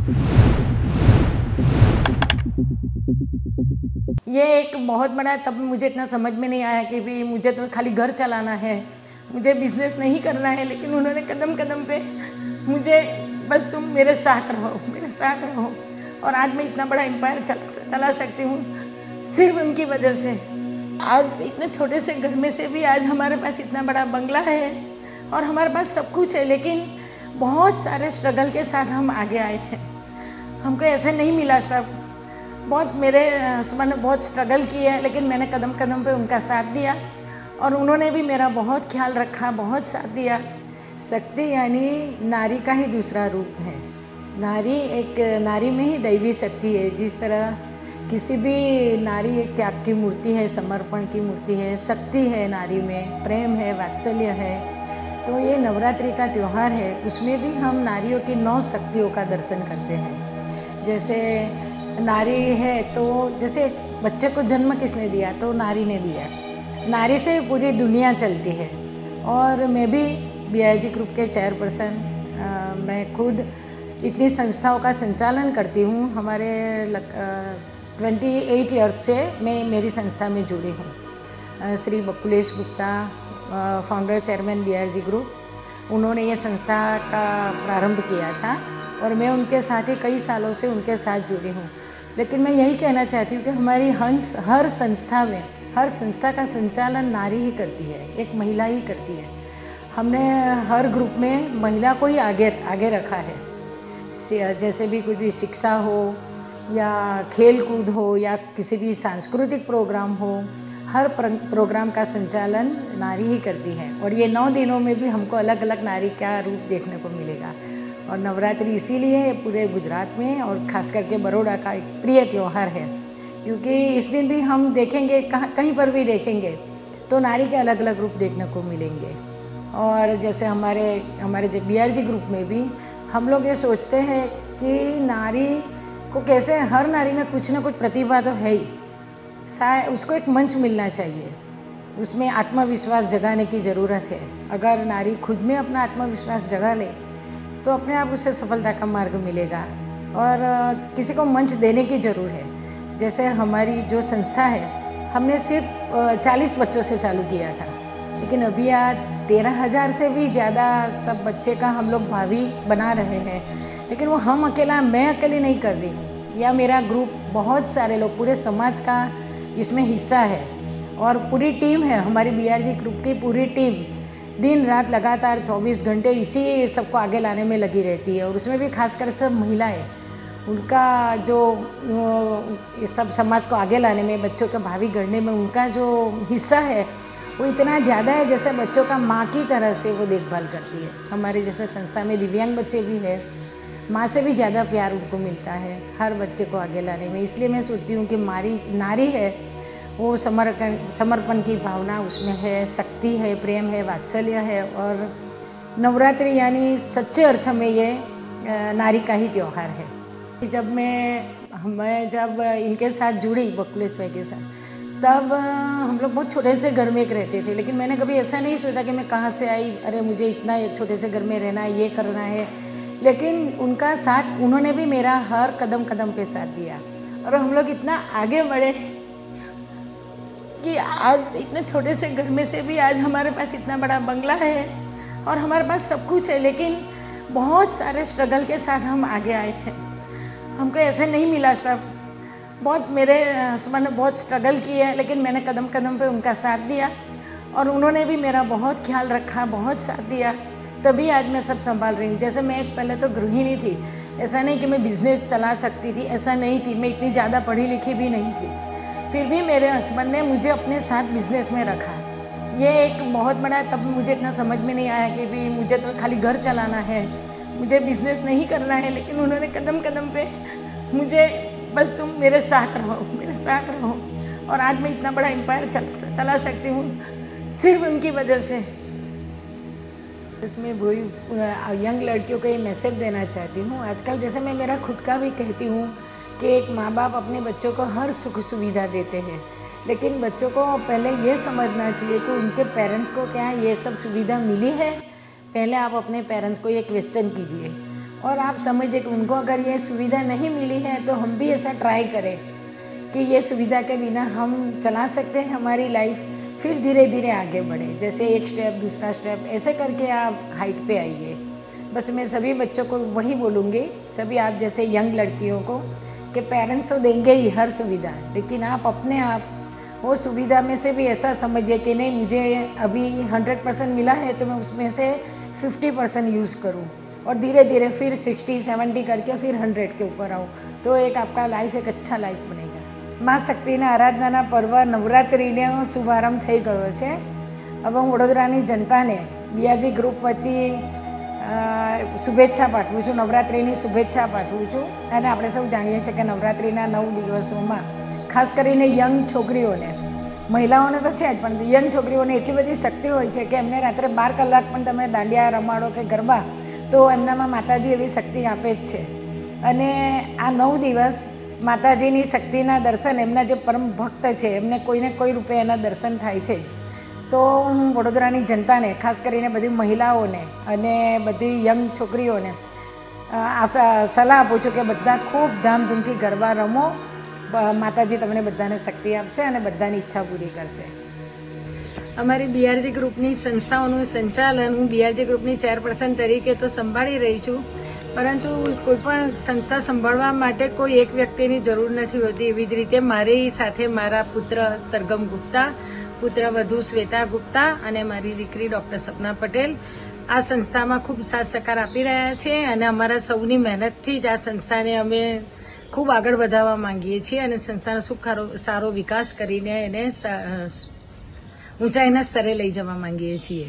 ये एक बहुत बड़ा, तब मुझे इतना समझ में नहीं आया कि भी मुझे तो खाली घर चलाना है, मुझे बिजनेस नहीं करना है। लेकिन उन्होंने कदम कदम पे मुझे, बस तुम मेरे साथ रहो, मेरे साथ रहो। और आज मैं इतना बड़ा एम्पायर चला सकती हूँ सिर्फ उनकी वजह से। आज इतने छोटे से घर में से भी आज हमारे पास इतना बड़ा बंगला है और हमारे पास सब कुछ है। लेकिन बहुत सारे स्ट्रगल के साथ हम आगे आए हैं। हमको ऐसे नहीं मिला सब। बहुत मेरे हस्बैंड ने बहुत स्ट्रगल किया है, लेकिन मैंने कदम कदम पे उनका साथ दिया और उन्होंने भी मेरा बहुत ख्याल रखा, बहुत साथ दिया। शक्ति यानी नारी का ही दूसरा रूप है। नारी में ही दैवी शक्ति है। जिस तरह किसी भी नारी एक त्याग की मूर्ति है, समर्पण की मूर्ति है, शक्ति है नारी में, प्रेम है, वात्सल्य है। तो ये नवरात्रि का त्यौहार है, उसमें भी हम नारियों की 9 शक्तियों का दर्शन करते हैं। जैसे नारी है तो जैसे बच्चे को जन्म किसने दिया, तो नारी ने दिया। नारी से पूरी दुनिया चलती है। और मैं भी BIG ग्रुप के चेयरपर्सन, मैं खुद इतनी संस्थाओं का संचालन करती हूँ। हमारे 28 ईयर्स से मैं मेरी संस्था में जुड़ी हूँ। Shri Bakulesh Gupta, founder chairman BIG group, उन्होंने ये संस्था का प्रारंभ किया था और मैं उनके साथ ही कई सालों से उनके साथ जुड़ी हूँ। लेकिन मैं यही कहना चाहती हूँ कि हमारी हर संस्था में, हर संस्था का संचालन नारी ही करती है, एक महिला ही करती है। हमने हर ग्रुप में महिला को ही आगे रखा है। जैसे भी कोई भी शिक्षा हो या खेल कूद हो या किसी भी सांस्कृतिक प्रोग्राम हो, हर प्रोग्राम का संचालन नारी ही करती है। और ये 9 दिनों में भी हमको अलग अलग नारी का रूप देखने को मिलेगा। और नवरात्रि इसीलिए पूरे गुजरात में और ख़ास करके बड़ौदा का एक प्रिय त्यौहार है, क्योंकि इस दिन भी हम देखेंगे, कहीं पर भी देखेंगे तो नारी के अलग अलग रूप देखने को मिलेंगे। और जैसे हमारे जो BIG ग्रुप में भी हम लोग ये सोचते हैं कि नारी को कैसे, हर नारी में कुछ ना कुछ प्रतिभा तो है ही, उसको एक मंच मिलना चाहिए, उसमें आत्मविश्वास जगाने की ज़रूरत है। अगर नारी खुद में अपना आत्मविश्वास जगा ले तो अपने आप उसे सफलता का मार्ग मिलेगा। और किसी को मंच देने की ज़रूर है। जैसे हमारी जो संस्था है, हमने सिर्फ 40 बच्चों से चालू किया था, लेकिन अभी आज 13,000 से भी ज़्यादा सब बच्चे का हम लोग भावी बना रहे हैं। लेकिन वो मैं अकेली नहीं कर रही हूँ, या मेरा ग्रुप, बहुत सारे लोग, पूरे समाज का इसमें हिस्सा है। और पूरी टीम है, हमारी BIG ग्रुप की पूरी टीम दिन रात लगातार 24 घंटे इसी सबको आगे लाने में लगी रहती है। और उसमें भी खासकर सब महिलाएं, उनका जो सब समाज को आगे लाने में, बच्चों के भावी गढ़ने में उनका जो हिस्सा है वो इतना ज़्यादा है, जैसे बच्चों का माँ की तरह से वो देखभाल करती है। हमारे जैसे संस्था में दिव्यांग बच्चे भी हैं, माँ से भी ज़्यादा प्यार उनको मिलता है हर बच्चे को आगे लाने में। इसलिए मैं सोचती हूँ कि नारी है वो समर्पण की भावना उसमें है, शक्ति है, प्रेम है, वात्सल्य है। और नवरात्रि यानी सच्चे अर्थ में ये नारी का ही त्यौहार है। जब मैं जब इनके साथ जुड़ी, बकुलेश भाई के साथ, तब हम लोग बहुत छोटे से घर में एक रहते थे। लेकिन मैंने कभी ऐसा नहीं सोचा कि मैं कहाँ से आई, अरे मुझे इतना छोटे से घर में रहना है, ये करना है। लेकिन उनका साथ, उन्होंने भी मेरा हर कदम कदम पे साथ दिया और हम लोग इतना आगे बढ़े कि आज इतने छोटे से घर में से भी आज हमारे पास इतना बड़ा बंगला है और हमारे पास सब कुछ है। लेकिन बहुत सारे स्ट्रगल के साथ हम आगे आए हैं। हमको ऐसे नहीं मिला सब। बहुत मेरे हस्बैंड ने बहुत स्ट्रगल किया है, लेकिन मैंने कदम कदम पे उनका साथ दिया और उन्होंने भी मेरा बहुत ख्याल रखा, बहुत साथ दिया। तभी आज मैं सब संभाल रही हूँ। जैसे मैं पहले तो गृहिणी थी, ऐसा नहीं कि मैं बिज़नेस चला सकती थी, ऐसा नहीं थी। मैं इतनी ज़्यादा पढ़ी लिखी भी नहीं थी, फिर भी मेरे हस्बैंड ने मुझे अपने साथ बिज़नेस में रखा। ये एक बहुत बड़ा, तब मुझे इतना समझ में नहीं आया कि भी मुझे तो खाली घर चलाना है, मुझे बिज़नेस नहीं करना है। लेकिन उन्होंने कदम कदम पे मुझे, बस तुम मेरे साथ रहो, मेरे साथ रहो। और आज मैं इतना बड़ा एम्पायर चला सकती हूँ सिर्फ उनकी वजह से। इसमें यंग लड़कियों को ये मैसेज देना चाहती हूँ। आजकल जैसे मैं मेरा खुद का भी कहती हूँ कि एक माँ बाप अपने बच्चों को हर सुख सुविधा देते हैं, लेकिन बच्चों को पहले ये समझना चाहिए कि उनके पेरेंट्स को क्या ये सब सुविधा मिली है। पहले आप अपने पेरेंट्स को ये क्वेश्चन कीजिए और आप समझिए कि उनको अगर ये सुविधा नहीं मिली है तो हम भी ऐसा ट्राई करें कि ये सुविधा के बिना हम चला सकते हैं हमारी लाइफ, फिर धीरे धीरे आगे बढ़े। जैसे एक स्टेप दूसरा स्टेप ऐसे करके आप हाइट पे आइए। बस मैं सभी बच्चों को वही बोलूँगी, सभी आप जैसे यंग लड़कियों को, कि पेरेंट्स तो देंगे ही हर सुविधा, लेकिन आप अपने आप वो सुविधा में से भी ऐसा समझिए कि नहीं, मुझे अभी 100% मिला है तो मैं उसमें से 50% यूज़ करूँ और धीरे धीरे फिर 60-70 करके फिर 100 के ऊपर आऊँ, तो एक आपका लाइफ एक अच्छा लाइफ बनेगा। માં શક્તિના આરાધનાના પર્વ નવરાત્રિનો શુભારંભ થઈ ગયો છે। હવે હું વડોદરાની જનતાને બીઆરજી ગ્રુપ વતી શુભેચ્છા પાઠવું છું, નવરાત્રિની શુભેચ્છા પાઠવું છું। અને આપણે સૌ જાણીએ છીએ કે નવરાત્રિના 9 દિવસોમાં ખાસ કરીને યંગ છોકરીઓને, મહિલાઓને તો છે જ, પણ યંગ છોકરીઓને એટલી બધી શક્તિ હોય છે કે એમને રાત્રે 12 કલાક પણ તમે દાંડિયા રમાડો કે ગરબા, તો એમનામાં માતાજી એવી શક્તિ આપે જ છે। અને આ 9 દિવસ માતાજીની શક્તિના દર્શન, એમના જે પરમ ભક્ત છે એમને કોઈને કોઈ રૂપે એના દર્શન થાય છે। તો હું વડોદરાની જનતાને, ખાસ કરીને બધી મહિલાઓને અને બધી યંગ છોકરીઓને સલાહ આપું છું કે બધા ખૂબ ધામધૂમથી ગરબા રમો। માતાજી તમને બધાને શક્તિ આપશે અને બધાની ઈચ્છા પૂરી કરશે। અમારી બીઆરજી ગ્રુપની સંસ્થાઓનું સંચાલન હું બીઆરજી ગ્રુપની ચેરપર્સન તરીકે તો સંભાળી રહી છું, પરંતુ કોઈપણ સંસ્થા સંભાળવા માટે કોઈ એક વ્યક્તિની જરૂર નથી હોતી। એવી જ રીતે મારી સાથે મારા પુત્ર સરગમ ગુપ્તા, પુત્રવધુ શ્વેતા ગુપ્તા અને મારી દીકરી ડૉક્ટર સપના પટેલ આ સંસ્થામાં ખૂબ સાથ સહકાર આપી રહ્યા છે અને અમારા સૌની મહેનતથી જ આ સંસ્થાને અમે ખૂબ આગળ વધારવા માંગીએ છીએ અને સંસ્થાનો સારો વિકાસ કરીને એને ઊંચાઈના સ્તરે લઈ જવા માંગીએ છીએ।